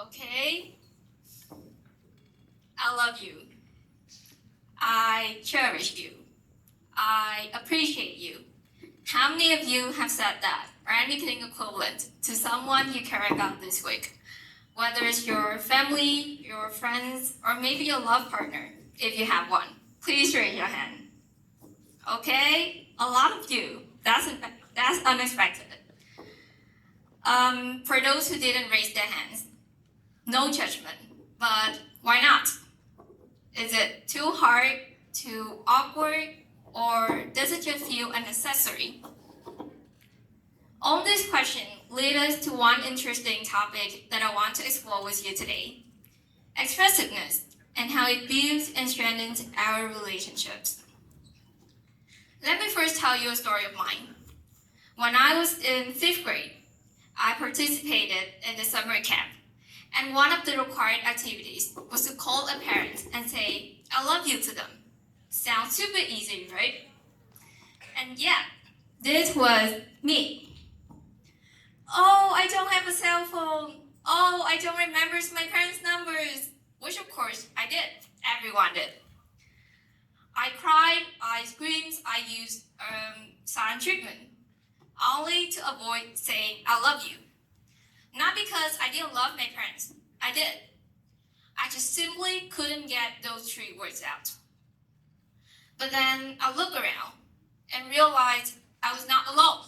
Okay? I love you. I cherish you. I appreciate you. How many of you have said that or anything equivalent to someone you care about this week? Whether it's your family, your friends, or maybe your love partner, if you have one. Please raise your hand. Okay? A lot of you. That's unexpected. For those who didn't raise their hands, no judgment, but why not? Is it too hard, too awkward, or does it just feel unnecessary? On this question leads us to one interesting topic that I want to explore with you today: expressiveness and how it builds and strengthens our relationships. Let me first tell you a story of mine. When I was in 5th grade, I participated in the summer camp, and one of the required activities was to call a parent and say, "I love you" to them. Sounds super easy, right? And yeah, this was me. Oh, I don't have a cell phone. Oh, I don't remember my parents' numbers. Which of course I did. Everyone did. I cried, I screamed, I used silent treatment, only to avoid saying "I love you." Not because I didn't love my parents. I did. I just simply couldn't get those 3 words out. But then I looked around and realized I was not alone.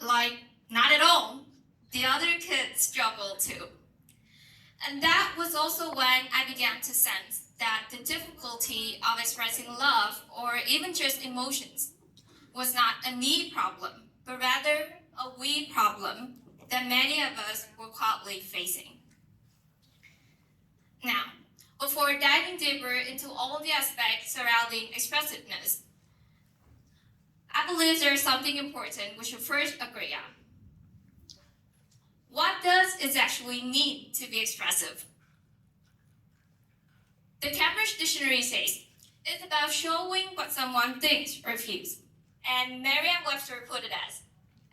Like, not at all. The other kids struggled too. And that was also when I began to sense that the difficulty of expressing love or even just emotions was not a me problem, but rather a we problem that many of us were quietly facing. Now, before diving deeper into all the aspects surrounding expressiveness, I believe there is something important we should first agree on. What does it actually mean to be expressive? The Cambridge Dictionary says it's about showing what someone thinks or feels, and Merriam-Webster put it as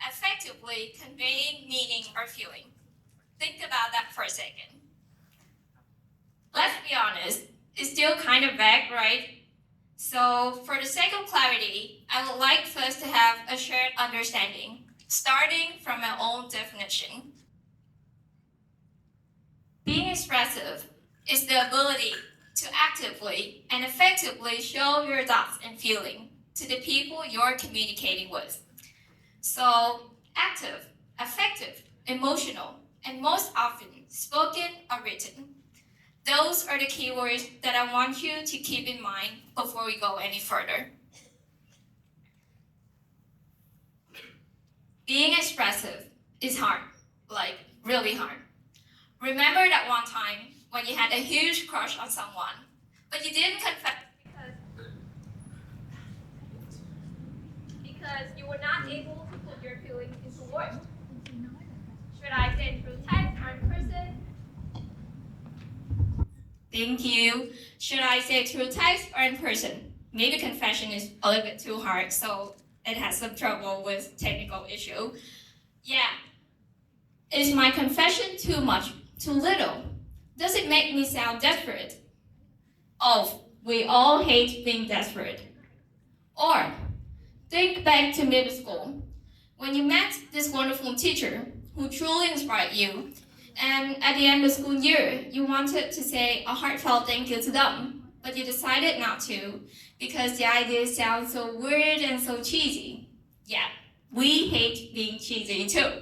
effectively conveying meaning or feeling. Think about that for a second. Let's be honest, it's still kind of vague, right? So for the sake of clarity, I would like first to have a shared understanding, starting from my own definition. Being expressive is the ability to actively and effectively show your thoughts and feelings to the people you're communicating with. So active, effective, emotional, and most often spoken or written. Those are the keywords that I want you to keep in mind before we go any further. Being expressive is hard, like really hard. Remember that one time when you had a huge crush on someone, but you didn't confess because you were not able to put your feelings into words. Should I say it through text or in person? Thank you. Should I say it through text or in person? Maybe confession is a little bit too hard, so it has some trouble with technical issue. Yeah. Is my confession too much, too little? Does it make me sound desperate? Oh, we all hate being desperate. Or, think back to middle school, when you met this wonderful teacher who truly inspired you, and at the end of the school year, you wanted to say a heartfelt thank you to them, but you decided not to because the idea sounds so weird and so cheesy. Yeah, we hate being cheesy too.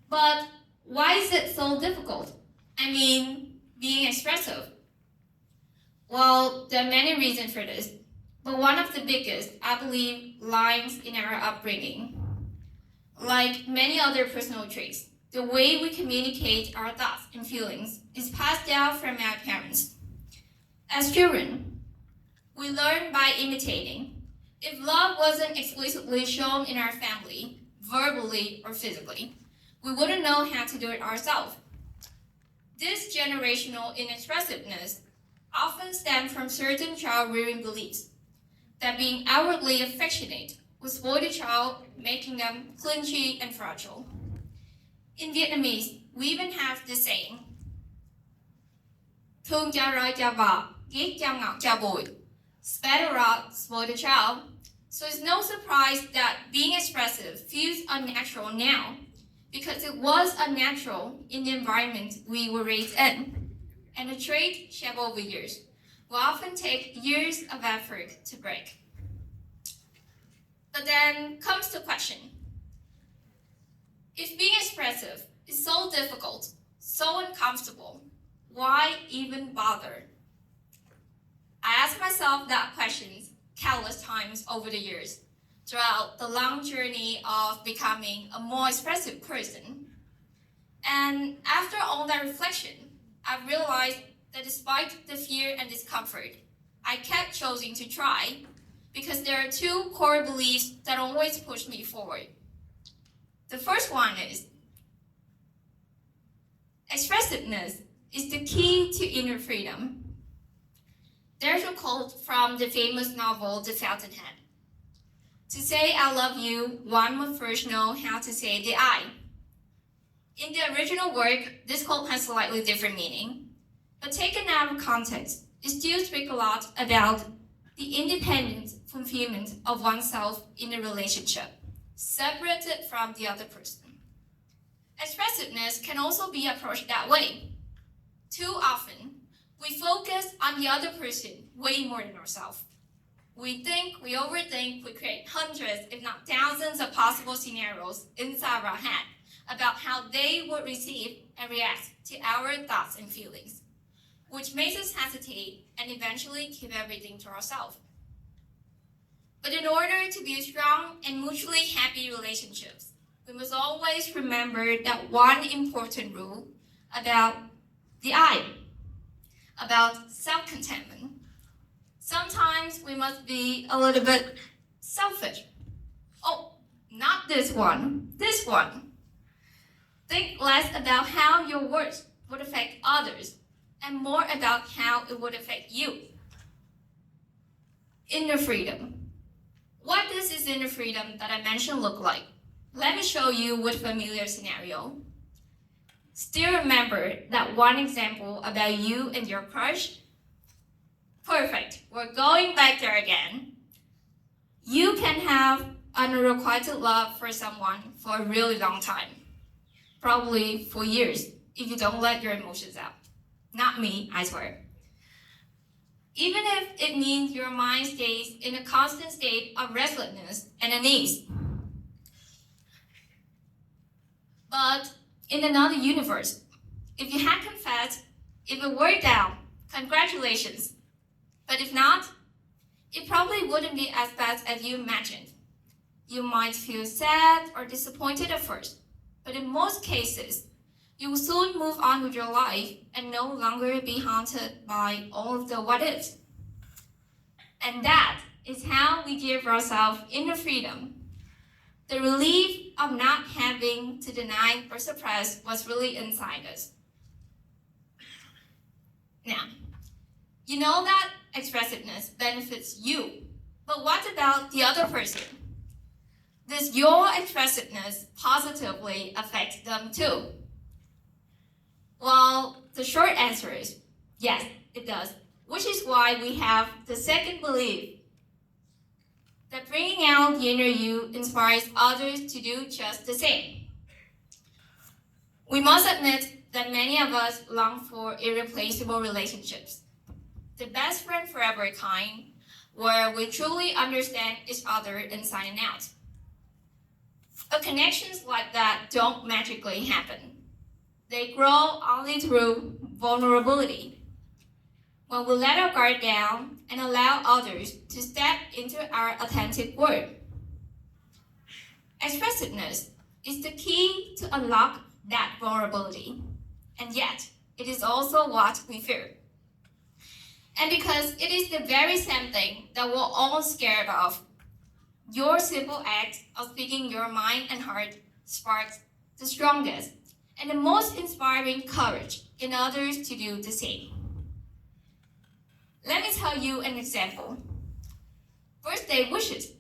But why is it so difficult? I mean, being expressive. Well, there are many reasons for this, but one of the biggest, I believe, lies in our upbringing. Like many other personal traits, the way we communicate our thoughts and feelings is passed down from our parents. As children, we learn by imitating. If love wasn't explicitly shown in our family, verbally or physically, we wouldn't know how to do it ourselves. This generational inexpressiveness often stems from certain child-rearing beliefs that being outwardly affectionate would spoil the child, making them clinchy and fragile. In Vietnamese, we even have this saying, thương cha roi cha vợ, ghét cha ngọt cha bụi, spat a rod, spoil the child. So it's no surprise that being expressive feels unnatural now, because it was unnatural in the environment we were raised in, and a trait shaped over years will often take years of effort to break. But then comes the question, if being expressive is so difficult, so uncomfortable, why even bother? I ask myself that question countless times over the years, throughout the long journey of becoming a more expressive person. And after all that reflection, I realized that despite the fear and discomfort, I kept choosing to try because there are two core beliefs that always push me forward. The first one is, expressiveness is the key to inner freedom. There's a quote from the famous novel The Fountainhead. To say I love you, one must first know how to say the I. In the original work, this quote has slightly different meaning, but taken out of context, it still speaks a lot about the independent fulfillment of oneself in a relationship, separated from the other person. Expressiveness can also be approached that way. Too often, we focus on the other person way more than ourselves. We think, we overthink, we create hundreds, if not thousands of possible scenarios inside our head about how they would receive and react to our thoughts and feelings, which makes us hesitate and eventually keep everything to ourselves. But in order to build strong and mutually happy relationships, we must always remember that one important rule about the I, about self-contentment. Sometimes we must be a little bit selfish. Oh, not this one, this one. Think less about how your words would affect others and more about how it would affect you. Inner freedom. What does this inner freedom that I mentioned look like? Let me show you with a familiar scenario. Still remember that one example about you and your crush? Perfect, we're going back there again. You can have unrequited love for someone for a really long time. Probably for years, if you don't let your emotions out. Not me, I swear. Even if it means your mind stays in a constant state of restlessness and unease. But in another universe, if you had confessed, if it worked out, congratulations. But if not, it probably wouldn't be as bad as you imagined. You might feel sad or disappointed at first, but in most cases, you will soon move on with your life and no longer be haunted by all of the what ifs. And that is how we give ourselves inner freedom. The relief of not having to deny or suppress what's really inside us. Now, you know that expressiveness benefits you, but what about the other person? Does your expressiveness positively affect them too? Well, the short answer is yes, it does, which is why we have the second belief, that bringing out the inner you inspires others to do just the same. We must admit that many of us long for irreplaceable relationships, the best friend forever kind, where we truly understand each other inside and out. But connections like that don't magically happen. They grow only through vulnerability. When we let our guard down and allow others to step into our authentic world. Expressiveness is the key to unlock that vulnerability, and yet it is also what we fear. And because it is the very same thing that we're all scared of, your simple act of speaking your mind and heart sparks the strongest and the most inspiring courage in others to do the same. Let me tell you an example. Birthday wishes.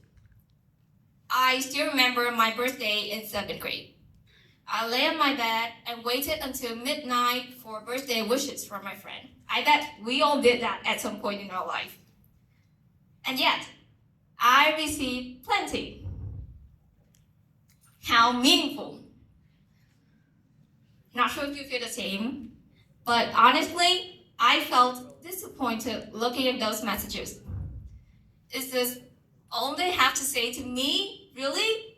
I still remember my birthday in 7th grade. I lay on my bed and waited until midnight for birthday wishes from my friend. I bet we all did that at some point in our life. And yet, I received plenty. How meaningful. Not sure if you feel the same, but honestly, I felt disappointed looking at those messages. Is this all they have to say to me? Really?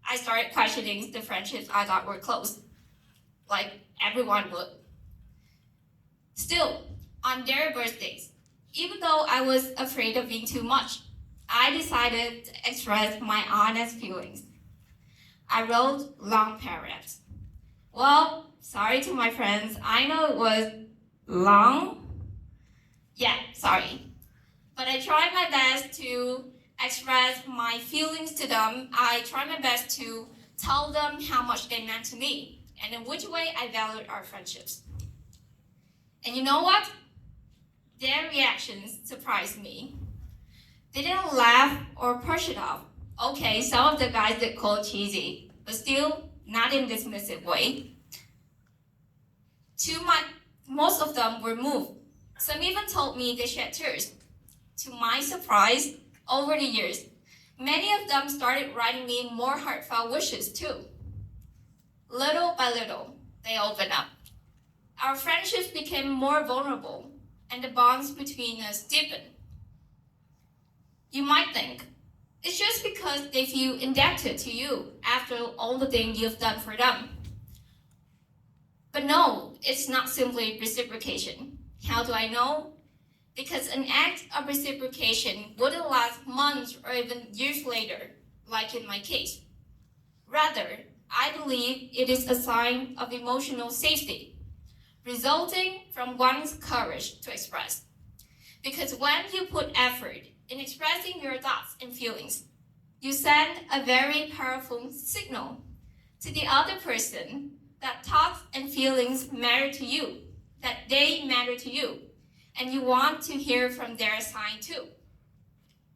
I started questioning the friendships I thought were close, like everyone would. Still, on their birthdays, even though I was afraid of being too much, I decided to express my honest feelings. I wrote long paragraphs. Well, sorry to my friends, I know it was long. Yeah, sorry. But I tried my best to express my feelings to them. I tried my best to tell them how much they meant to me and in which way I valued our friendships. And you know what? Their reactions surprised me. They didn't laugh or push it off. Okay, some of the guys did call it cheesy, but still not in a dismissive way. Most of them were moved. Some even told me they shed tears. To my surprise, over the years, many of them started writing me more heartfelt wishes too. Little by little, they opened up. Our friendships became more vulnerable, and the bonds between us deepened. You might think, it's just because they feel indebted to you after all the things you've done for them. But no, it's not simply reciprocation. How do I know? Because an act of reciprocation wouldn't last months or even years later, like in my case. Rather, I believe it is a sign of emotional safety, resulting from one's courage to express. Because when you put effort in expressing your thoughts and feelings, you send a very powerful signal to the other person that thoughts and feelings matter to you, that they matter to you, and you want to hear from their side too.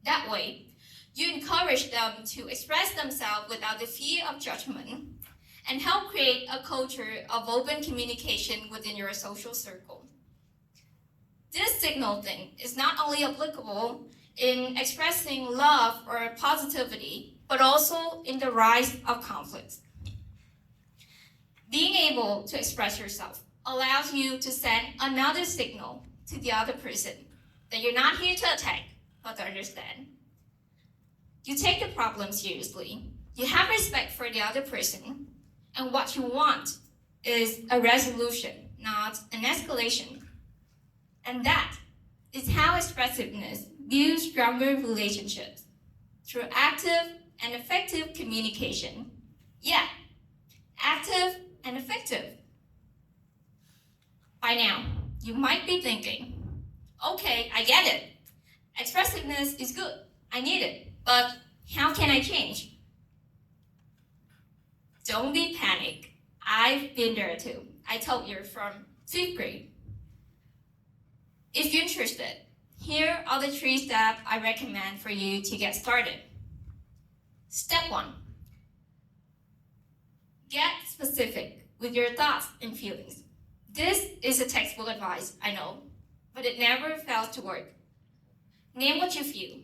That way, you encourage them to express themselves without the fear of judgment and help create a culture of open communication within your social circle. This signal thing is not only applicable in expressing love or positivity, but also in the rise of conflicts. Being able to express yourself allows you to send another signal to the other person that you're not here to attack, but to understand. You take the problem seriously, you have respect for the other person, and what you want is a resolution, not an escalation. And that is how expressiveness builds stronger relationships, through active and effective communication. Yeah, active and effective. By now, you might be thinking, okay, I get it. Expressiveness is good, I need it, but how can I change? Don't be panicked. I've been there too. I told you from 5th grade. If you're interested, here are the 3 steps I recommend for you to get started. Step 1. Get specific with your thoughts and feelings. This is a textbook advice, I know, but it never fails to work. Name what you feel,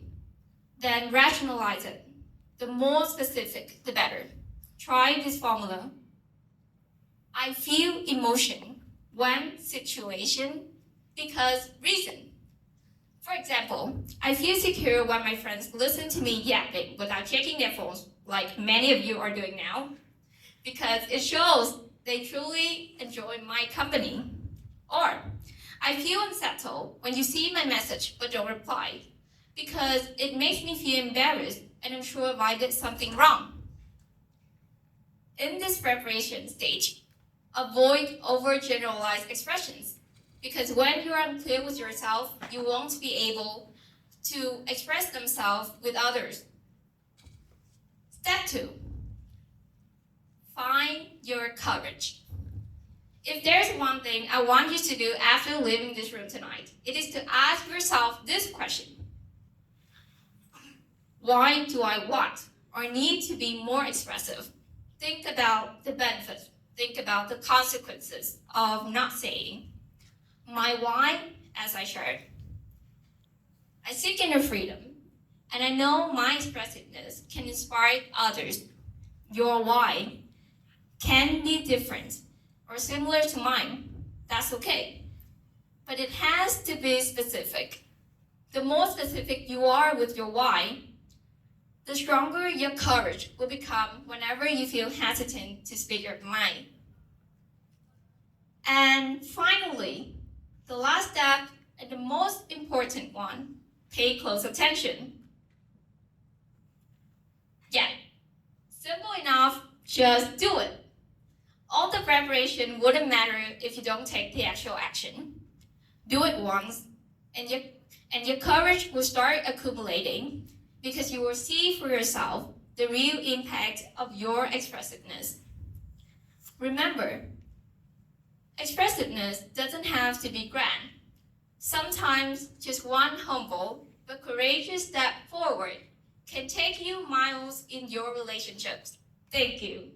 then rationalize it. The more specific, the better. Try this formula. I feel emotion when situation because reason. For example, I feel secure when my friends listen to me yapping without checking their phones, like many of you are doing now, because it shows they truly enjoy my company. Or, I feel unsettled when you see my message but don't reply, because it makes me feel embarrassed and unsure if I did something wrong. In this preparation stage, avoid overgeneralized expressions, because when you're unclear with yourself, you won't be able to express themselves with others. Step 2. Find your courage. If there's one thing I want you to do after leaving this room tonight, it is to ask yourself this question. Why do I want or need to be more expressive? think about the benefits, think about the consequences of not saying. My why, as I shared. I seek inner freedom, and I know my expressiveness can inspire others. Your why can be different or similar to mine. That's okay. But it has to be specific. The more specific you are with your why, the stronger your courage will become whenever you feel hesitant to speak your mind. And finally, the last step and the most important one, pay close attention. Yeah, simple enough, just do it. All the preparation wouldn't matter if you don't take the actual action. Do it once, and your courage will start accumulating because you will see for yourself the real impact of your expressiveness. Remember, expressiveness doesn't have to be grand. Sometimes just one humble but courageous step forward can take you miles in your relationships. Thank you.